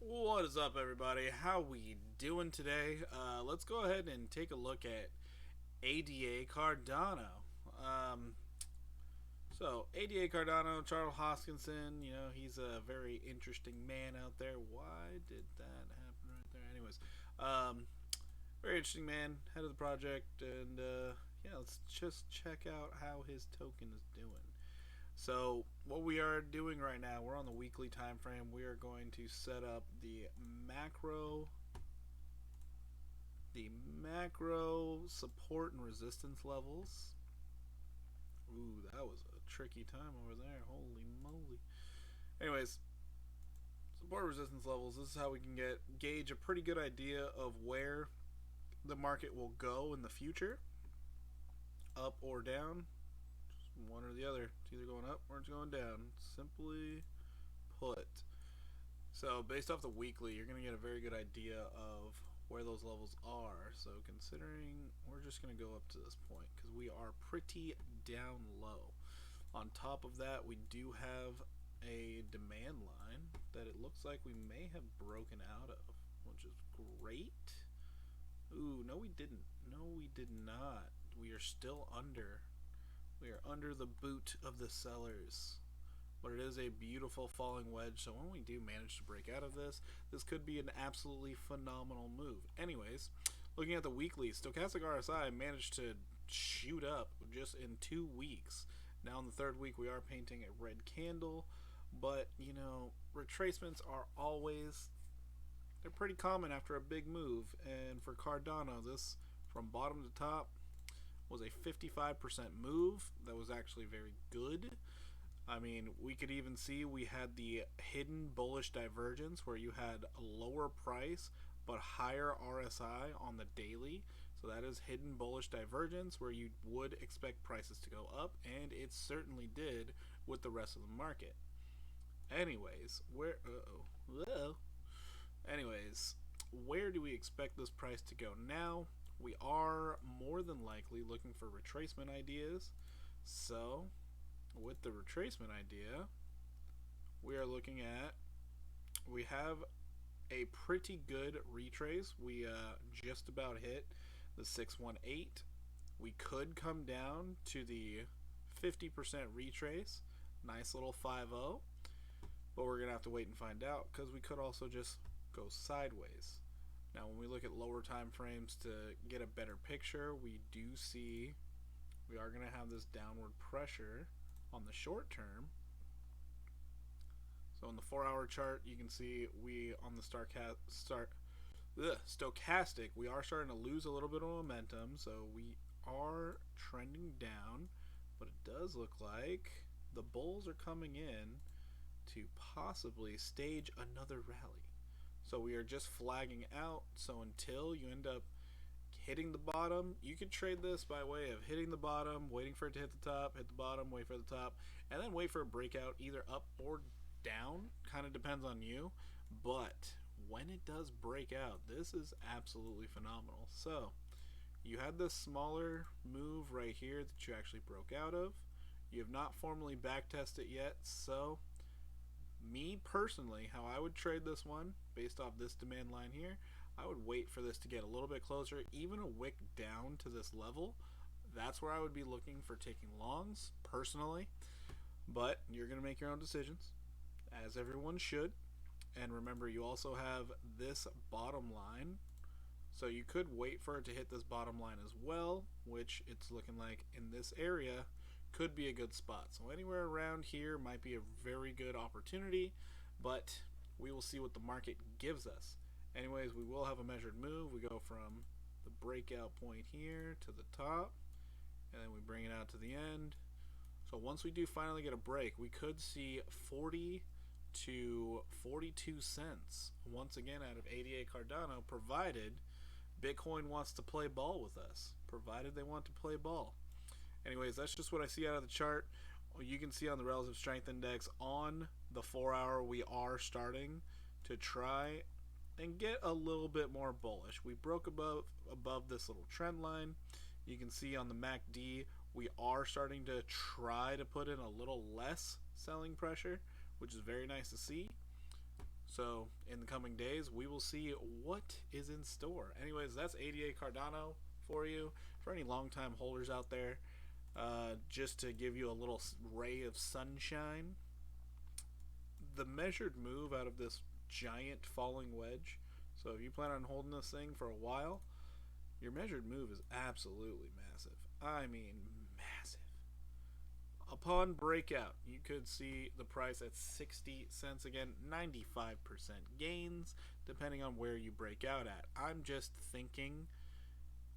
What is up, everybody? How we doing today? Let's go ahead and take a look at ADA Cardano. Um, ADA Cardano, Charles Hoskinson, he's a very interesting man out there. Why did that happen right there? Anyways, um, very interesting man, head of the project, and yeah, let's just check out how his token is doing. So what we are doing right now, we're on the weekly time frame. We are going to set up the macro support and resistance levels. Ooh, that was a tricky time over there. Holy moly. Anyways, support resistance levels. This is how we can gauge a pretty good idea of where the market will go in the future, up or down. Just one or the other. It's either going up or it's going down. Simply put. So based off the weekly, you're going to get a very good idea of where those levels are. So considering we're just going to go up to this point because we are pretty down low. On top of that, we do have a demand line that it looks like we may have broken out of, which is great. Ooh, no we didn't. No we did not. We are still under. We are under the boot of the sellers. But it is a beautiful falling wedge, so when we do manage to break out of this, this could be an absolutely phenomenal move. Anyways, looking at the weekly, stochastic RSI managed to shoot up just in 2 weeks. Now in the third week we are painting a red candle, but retracements are always, they're pretty common after a big move, and for Cardano, this from bottom to top was a 55% move. That was actually very good. I mean, we could even see we had the hidden bullish divergence where you had a lower price but higher RSI on the daily. So that is hidden bullish divergence where you would expect prices to go up, and it certainly did with the rest of the market. Anyways, where do we expect this price to go now? We are more than likely looking for retracement ideas. So with the retracement idea, we are looking at, we have a pretty good retrace. We just about hit the 618. We could come down to the 50% retrace. Nice little 5-0. But we're going to have to wait and find out because we could also just go sideways. Now when we look at lower time frames to get a better picture, we do see we are going to have this downward pressure on the short term. So in the 4-hour chart, you can see we on the stochastic, we are starting to lose a little bit of momentum. So we are trending down, but it does look like the bulls are coming in to possibly stage another rally. So we are just flagging out. So until you end up hitting the bottom, you could trade this by way of hitting the bottom, waiting for it to hit the top, hit the bottom, wait for the top, and then wait for a breakout either up or down. Kind of depends on you. But when it does break out, this is absolutely phenomenal. So you had this smaller move right here that you actually broke out of. You have not formally backtested it yet, so me personally, how I would trade this one based off this demand line here, I would wait for this to get a little bit closer, even a wick down to this level. That's where I would be looking for taking longs personally, but you're going to make your own decisions, as everyone should. And remember, you also have this bottom line, so you could wait for it to hit this bottom line as well, which it's looking like in this area could be a good spot. So anywhere around here might be a very good opportunity, but we will see what the market gives us. Anyways, we will have a measured move. We go from the breakout point here to the top, and then we bring it out to the end. So once we do finally get a break, we could see 40 to 42 cents once again out of ADA Cardano, provided Bitcoin wants to play ball with us, provided they want to play ball. Anyways, that's just what I see out of the chart. You can see on the relative strength index on the 4-hour, we are starting to try and get a little bit more bullish. We broke above this little trend line. You can see on the MACD, we are starting to try to put in a little less selling pressure, which is very nice to see. So in the coming days, we will see what is in store. Anyways, that's ADA Cardano for you. For any longtime holders out there, just to give you a little ray of sunshine, the measured move out of this giant falling wedge. So if you plan on holding this thing for a while, your measured move is absolutely massive. I mean, massive. Upon breakout, you could see the price at 60 cents again, 95% gains, depending on where you break out at. I'm just thinking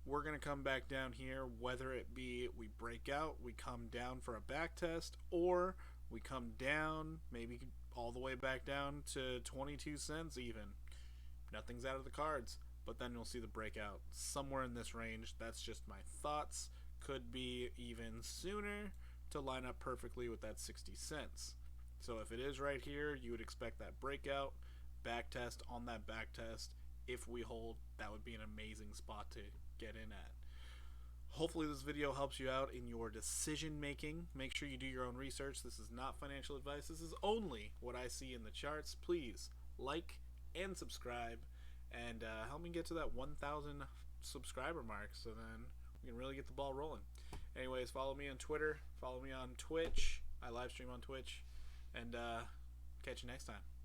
we're going to come back down here, whether it be we break out, we come down for a back test, or we come down, maybe all the way back down to 22 cents even. Nothing's out of the cards, but then you'll see the breakout somewhere in this range. That's just my thoughts. Could be even sooner to line up perfectly with that 60 cents. So if it is right here, you would expect that breakout, back test on that back test. If we hold, that would be an amazing spot to get in at. Hopefully this video helps you out in your decision making. Make sure you do your own research. This is not financial advice. This is only what I see in the charts. Please like and subscribe, and help me get to that 1,000 subscriber mark, so then we can really get the ball rolling. Anyways, follow me on Twitter, follow me on Twitch. I live stream on Twitch, and catch you next time.